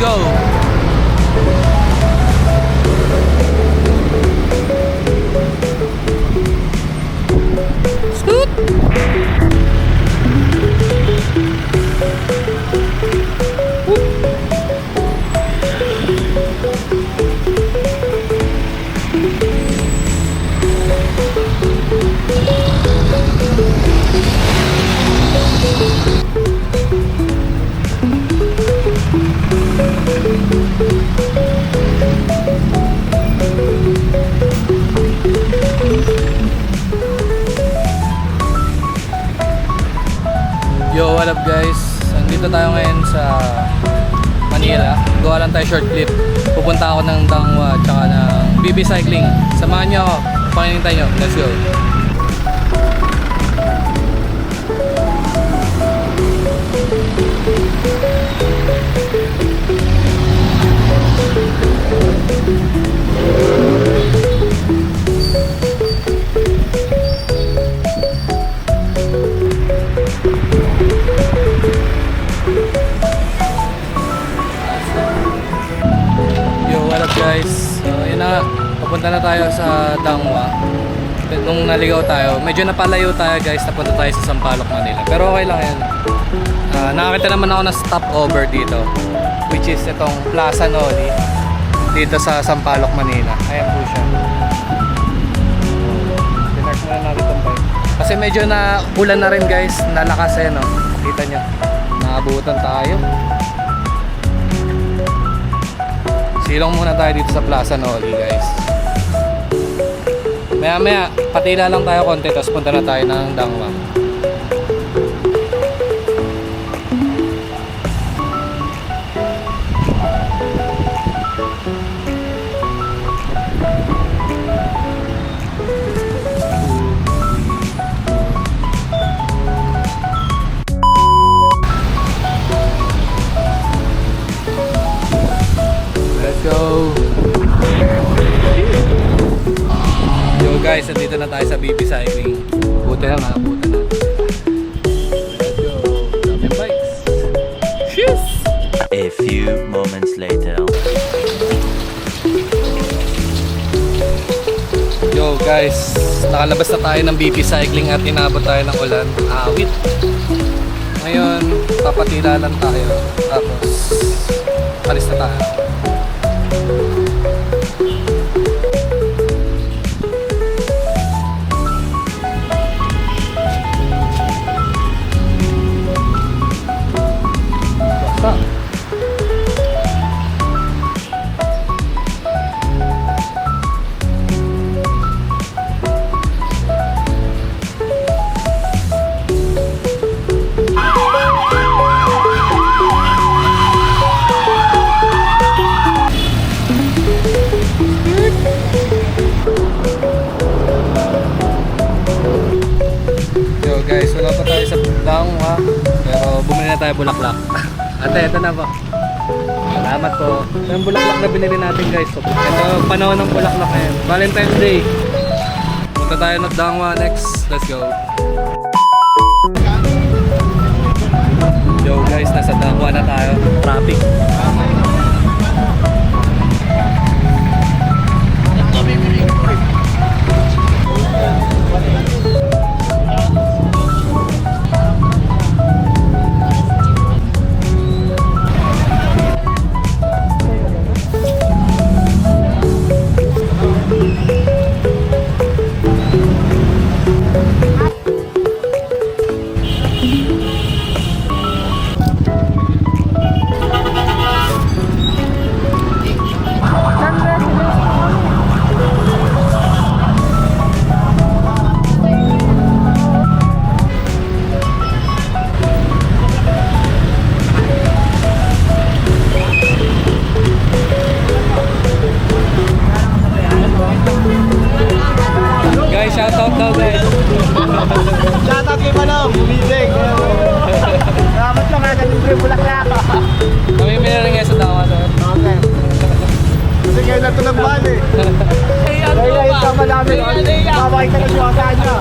go! Scoot! Yo, what up guys? Nandito tayo ngayon sa Manila. Gawa lang tayo short clip. Pupunta ako ng Dangwa tsaka ng BB Cycling. Samahan nyo ako. Pakinintay nyo. Let's go. Guys, yun na, papunta na tayo sa Dangwa. Nung naligaw tayo, medyo napalayo tayo guys, napunta tayo sa Sampaloc, Manila. Pero okay lang yan. Nakakita naman ako ng stopover dito, which is itong Plaza Noli dito sa Sampaloc, Manila. Ayan po siya. Pinark muna natin itong bike kasi medyo na ulan na rin guys, nalakas eh, no? Kita nyo, naabutan tayo. Silong muna tayo dito sa Plaza Noli guys. Maya maya patila lang tayo konti, tapos punta na tayo ng Dangwa. Go! Yo guys, nandito na tayo sa BB Cycling. Buti na, nakabuti na. Let's go! Daming bikes! Cheers! A few moments later. Yo guys, nakalabas na tayo ng BB Cycling at inabot tayo ng ulan. Awit! Ngayon, papatila lang tayo. Tapos, alis na tayo. Guys, wala pa tayo sa Dangwa, pero bumili na tayo bulaklak. Ate, ito na po. Salamat po. Ito yung bulaklak na binili natin guys. Ito, panahon ng bulaklak ngayon. Valentine's Day. Punta tayo ng Dangwa next. Let's go. Yo guys, nasa Dangwa na tayo. Traffic. Shoutout daw guys. Shoutout kay Manong, bumibig. Salamat lang ha, libre bulaklak. Mamimili rin ngayon sa Dangwa sir. Okay. Kasi ngayon na ito ng ban eh. Kaya yung sama namin, babay ka na siya niya.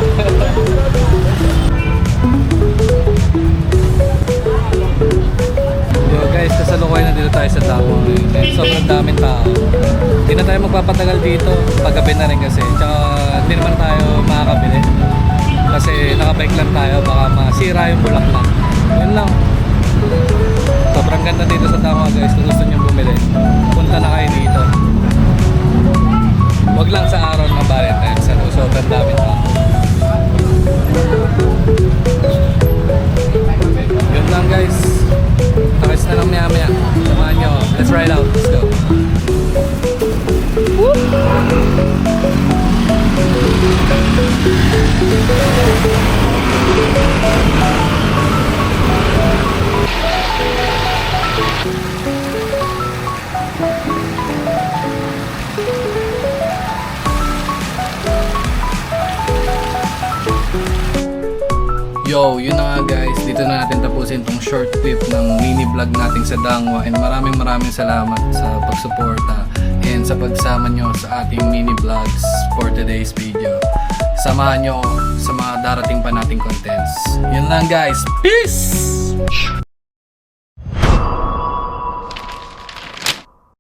Yo guys, kasalukuyan na dito tayo sa Dangwa ngayon. Eh, sobrang daming tao. Hindi na tayo magpapatagal dito. Paggabi na rin kasi. Tsaka hindi naman tayo makakabili. Kasi nakabike lang tayo. Baka masira yung bulaklak. Yun lang. Sobrang ganda dito sa Dangwa guys. Kung gusto nyo bumili, punta na kayo dito. Huwag lang sa araw ng Valentine's. Sobrang daming tao. Yun lang guys. Takis na lang maya maya. Samahan nyo. Let's ride out. Let's go. Yo, yun na nga guys, dito na natin tapusin tong short clip ng mini vlog natin sa Dangwa, and maraming salamat sa pagsuporta and sa pagsama nyo sa ating mini vlogs for today's video. Samahan nyo sa mga darating pa nating contents. Yun lang guys, peace!